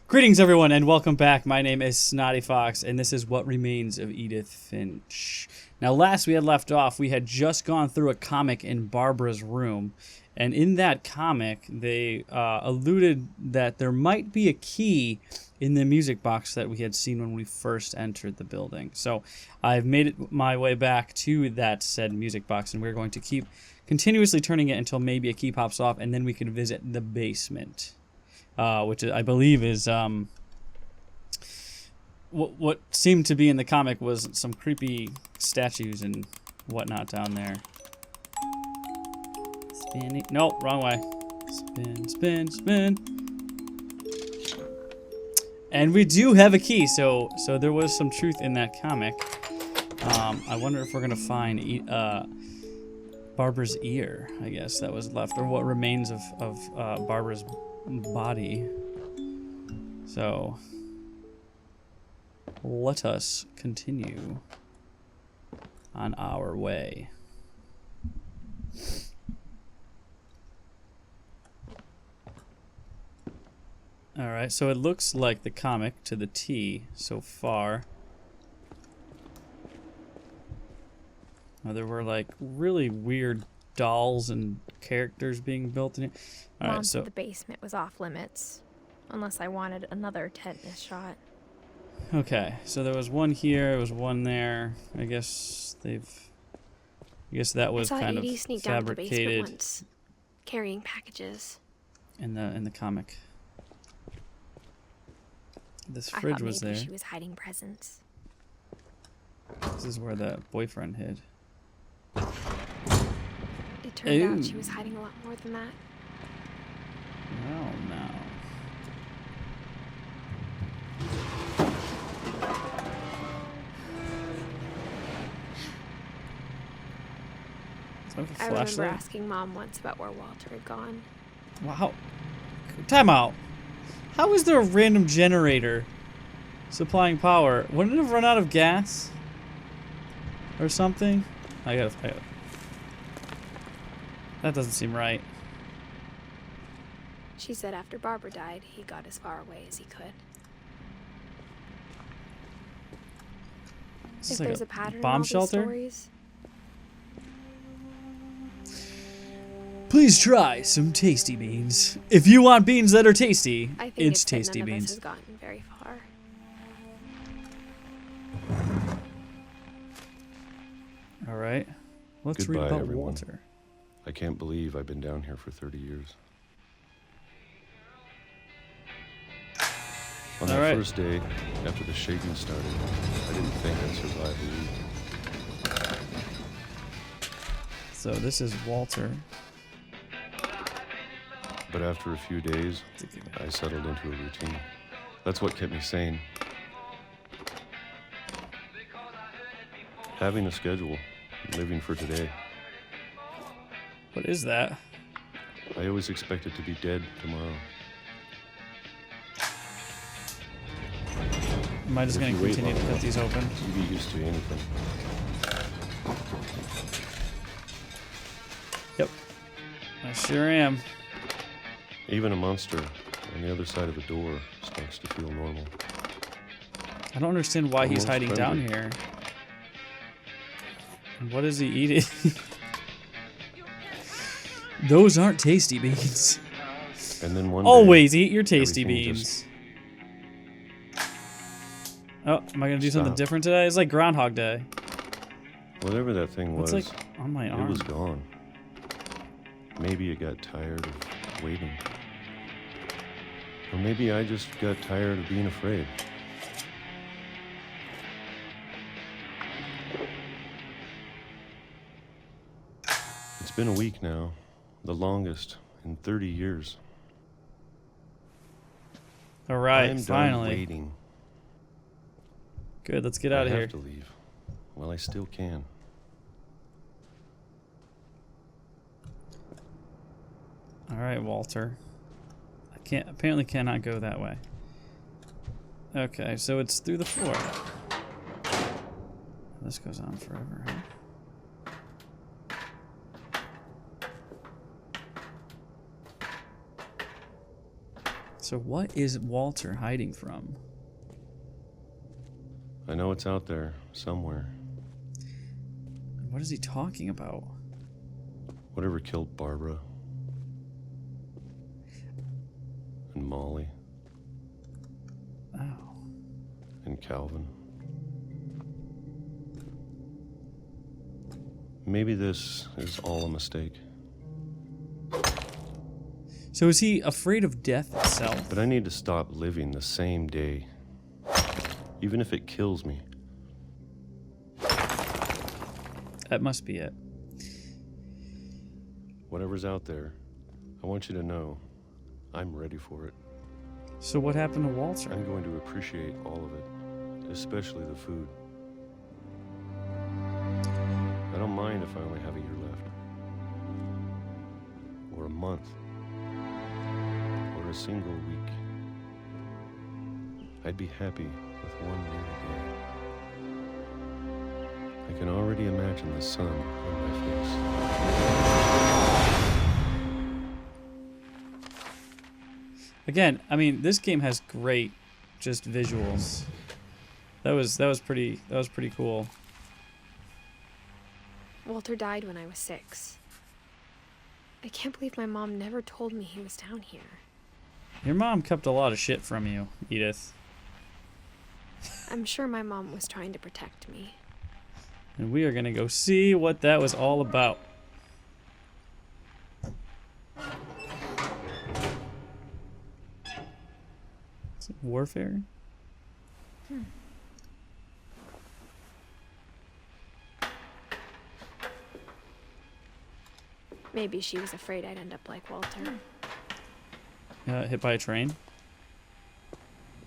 Greetings, everyone, and welcome back. My name is Snotty Fox, and this is What Remains of Edith Finch. Now, last we had left off, we had just gone through a comic in Barbara's room, and in that comic, they alluded that there might be a key in the music box that we had seen when we first entered the building. So I've made it my way back to that said music box, and we're going to keep continuously turning it until maybe a key pops off, and then we can visit the basement. Which I believe is what seemed to be in the comic was some creepy statues and whatnot down there. Spinning. No, wrong way. Spin, spin, spin. And we do have a key, so there was some truth in that comic. I wonder if we're gonna find Barbara's ear, I guess, that was left, or what remains of Barbara's body. So let us continue on our way. Alright, so it looks like the comic to the T so far. Now, there were like really weird dolls and characters being built in it. Mom said the basement was off limits, unless I wanted another tetanus shot. Okay, so there was one here, there was one there. I guess that was kind of sneak fabricated down to the basement once, carrying packages. in the comic. This I fridge thought was maybe there. she was hiding presents. This is where the boyfriend hid. It turned out she was hiding a lot more than that. Oh no. Is that a I remember flashlight? asking Mom once about where Walter had gone. Wow. Time out. How is there a random generator supplying power? Wouldn't it have run out of gas? Or something? I gotta. That doesn't seem right. She said after Barbara died, he got as far away as he could. Is If this like there's a pattern in all bomb these shelter? stories, Please try some tasty beans. If you want beans that are tasty, I think it's that tasty none of us beans. has gotten very far. All right. Let's read Goodbye, about everyone. Walter. I can't believe I've been down here for 30 years. On All that right. first day, after the shaking started, I didn't think I'd survive a week. So this is Walter. But after a few days, I settled into a routine. That's what kept me sane. Having a schedule, living for today. What is that? I always expected to be dead tomorrow. Am I just If going to you wait continue to long cut these open? You get used to anything. Yep. I sure am. Even a monster on the other side of a door starts to feel normal. I don't understand why he's Almost hiding down friendly. here. What is he eating? Those aren't tasty beans. And then one Always day, eat your tasty everything beans. Oh, am I going to do something Stop. different today? It's like Groundhog Day. Whatever that thing It's was, like on my it arm. was gone. Maybe it got tired of waiting. Or maybe I just got tired of being afraid. It's been a week now, the longest in 30 years. All right, I'm done finally. waiting. Good, let's get out of I here. have to leave. Well, I still can. All right, Walter. Apparently cannot go that way. Okay, so it's through the floor. This goes on forever, huh? So what is Walter hiding from? I know it's out there, somewhere. What is he talking about? Whatever killed Barbara. And Molly. Oh. And Calvin. Maybe this is all a mistake. So is he afraid of death itself? But I need to stop living the same day. Even if it kills me. That must be it. Whatever's out there, I want you to know I'm ready for it. So what happened to Walter? I'm going to appreciate all of it, especially the food. I don't mind if I only have a year left. Or a month. Or a single week. I'd be happy with one new day. I can already imagine the sun on my face. Again, I mean, this game has great just visuals. That was pretty cool. Walter died when I was 6. I can't believe my mom never told me he was down here. Your mom kept a lot of shit from you, Edith. I'm sure my mom was trying to protect me. And we are gonna go see what that was all about. Is it warfare? Maybe she was afraid I'd end up like Walter. Hit by a train?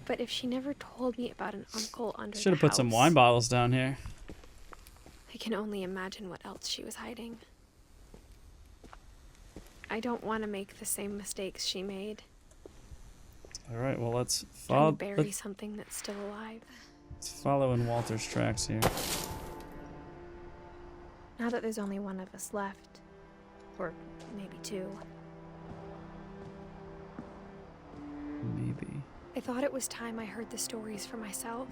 But if she never told me about an uncle under Should have the put some house, wine bottles down here. I can only imagine what else she was hiding. I don't want to make the same mistakes she made. Alright, well let's Trying follow. to bury something that's still alive. Let's follow in Walter's tracks here. Now that there's only one of us left, or maybe 2, Maybe. I thought it was time I heard the stories for myself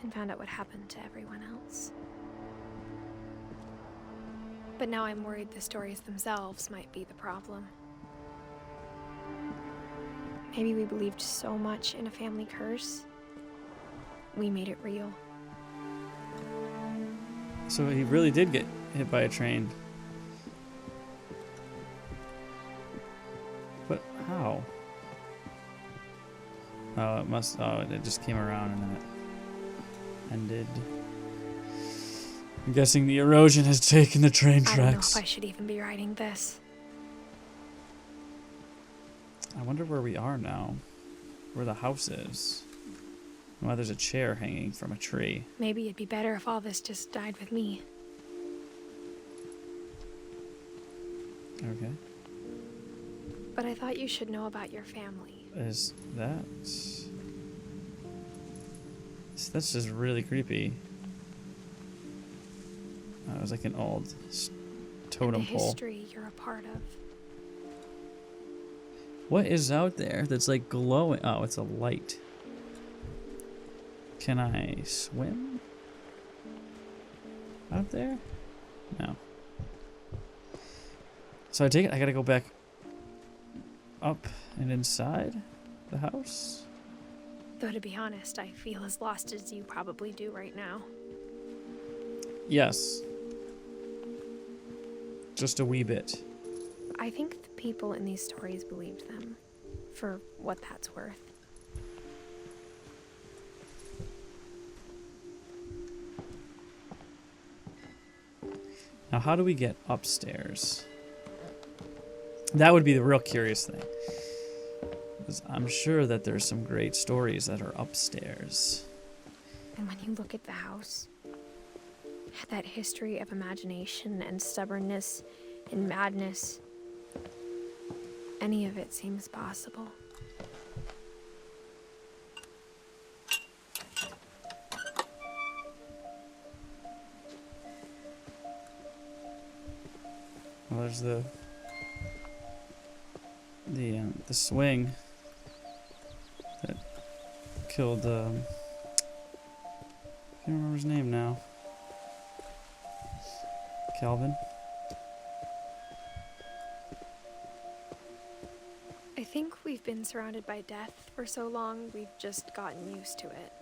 and found out what happened to everyone else. But now I'm worried the stories themselves might be the problem. Maybe we believed so much in a family curse, we made it real. So he really did get hit by a train. But how? Oh, it must. Oh, it just came around and then it ended. I'm guessing the erosion has taken the train I don't know tracks. if I should even be writing this. I wonder where we are now. Where the house is. Why there's a chair hanging from a tree. Maybe it'd be better if all this just died with me. Okay. But I thought you should know about your family. Is that... That's just really creepy. It was like an old totem and the pole. history you're a part of. What is out there that's like glowing? Oh, it's a light. Can I swim out there? No. So I take it I gotta go back up and inside the house? Though to be honest, I feel as lost as you probably do right now. Yes. Just a wee bit. I think the people in these stories believed them, for what that's worth. Now, how do we get upstairs? That would be the real curious thing. 'Cause I'm sure that there's some great stories that are upstairs. And when you look at the house, that history of imagination and stubbornness and madness, any of it seems possible. Well, there's the the swing that killed I can't remember his name now. Calvin. I think we've been surrounded by death for so long, we've just gotten used to it.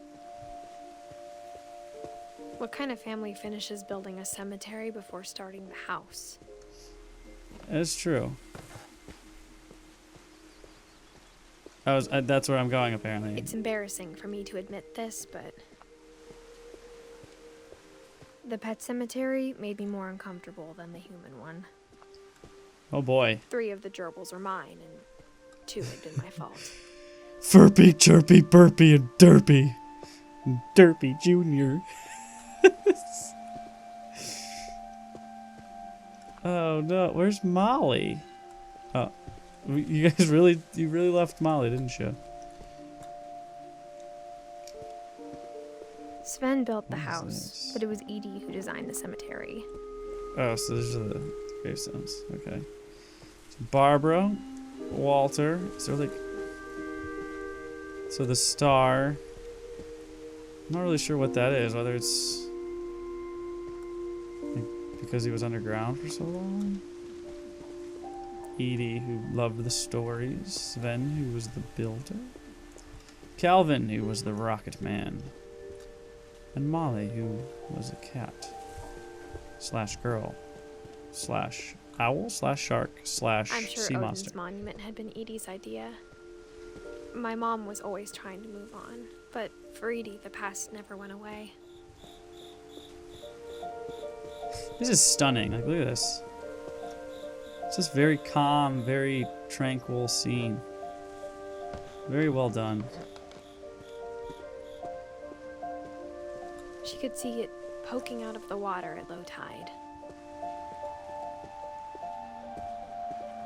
What kind of family finishes building a cemetery before starting the house? It's true. That's where I'm going, apparently. It's embarrassing for me to admit this, but the pet cemetery made me more uncomfortable than the human one. Oh boy. 3 of the gerbils were mine, and 2 had been my fault. Furpy, Chirpy, Burpy, and Derpy. And Derpy Jr. Oh no, where's Molly? Oh, you guys you really left Molly, didn't you? Sven built the What is house, this? but it was Edie who designed the cemetery. Oh, so these are the gravestones. Okay. So Barbara, Walter. So like, so the star. I'm not really sure what that is. Whether it's like, because he was underground for so long. Edie, who loved the stories. Sven, who was the builder. Calvin, who was the rocket man. And Molly, who was a cat. / girl. / owl / shark / I'm sure sea Odin's monster. monument had been Edie's idea. My mom was always trying to move on, but for Edie, the past never went away. This is stunning. Like, look at this. It's just very calm, very tranquil scene. Very well done. She could see it poking out of the water at low tide.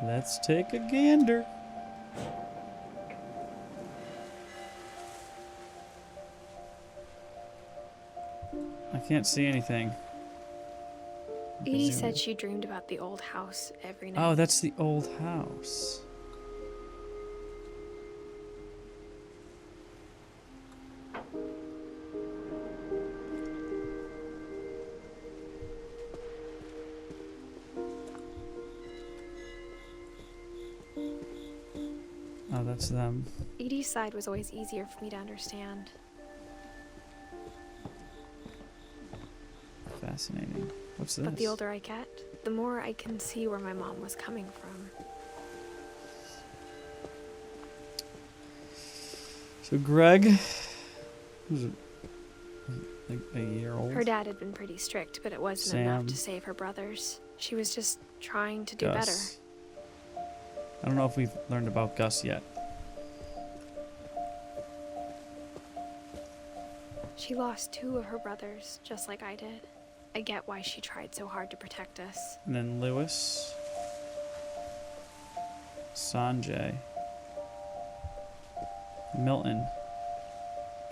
Let's take a gander. I can't see anything. I can Edie zoom said in. she dreamed about the old house every night. Oh, that's the old house. Oh, that's them. Edie's side was always easier for me to understand. Fascinating. What's this? But the older I get, the more I can see where my mom was coming from. So Greg was like a year old. Her dad had been pretty strict, but it wasn't Sam. enough to save her brothers. She was just trying to do better. Gus. I don't know if we've learned about Gus yet. She lost 2 of her brothers, just like I did. I get why she tried so hard to protect us. And then Lewis. Sanjay. Milton.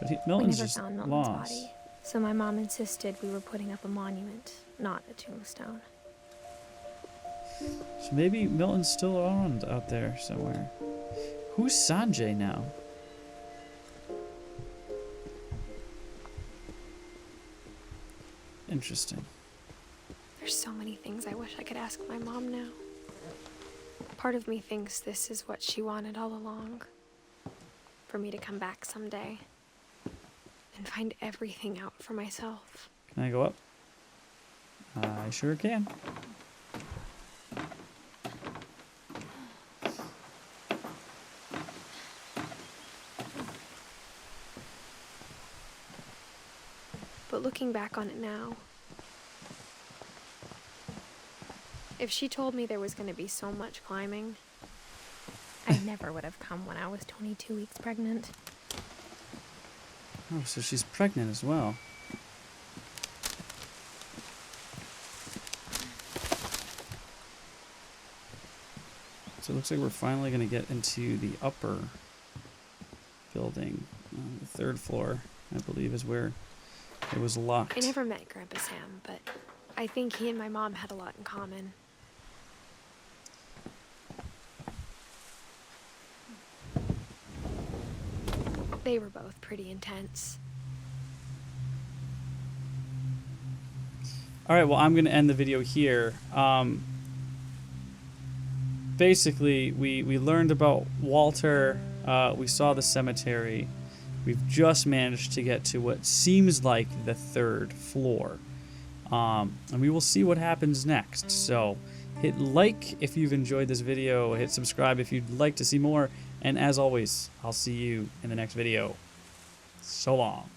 But Milton's We never just found Milton's lost. body, so my mom insisted we were putting up a monument, not a tombstone. So maybe Milton's still around out there somewhere. Who's Sanjay now? Interesting. There's so many things I wish I could ask my mom now. Part of me thinks this is what she wanted all along. For me to come back someday and find everything out for myself. Can I go up? I sure can. But looking back on it now, if she told me there was going to be so much climbing, I never would have come when I was 22 weeks pregnant. Oh, so she's pregnant as well. So it looks like we're finally going to get into the upper building. The 3rd floor, I believe, is where it was locked. I never met Grandpa Sam, but I think he and my mom had a lot in common. They were both pretty intense. All right, well, I'm going to end the video here. Basically, we learned about Walter. We saw the cemetery. We've just managed to get to what seems like the 3rd floor. And we will see what happens next. So hit like if you've enjoyed this video. Hit subscribe if you'd like to see more. And as always, I'll see you in the next video. So long.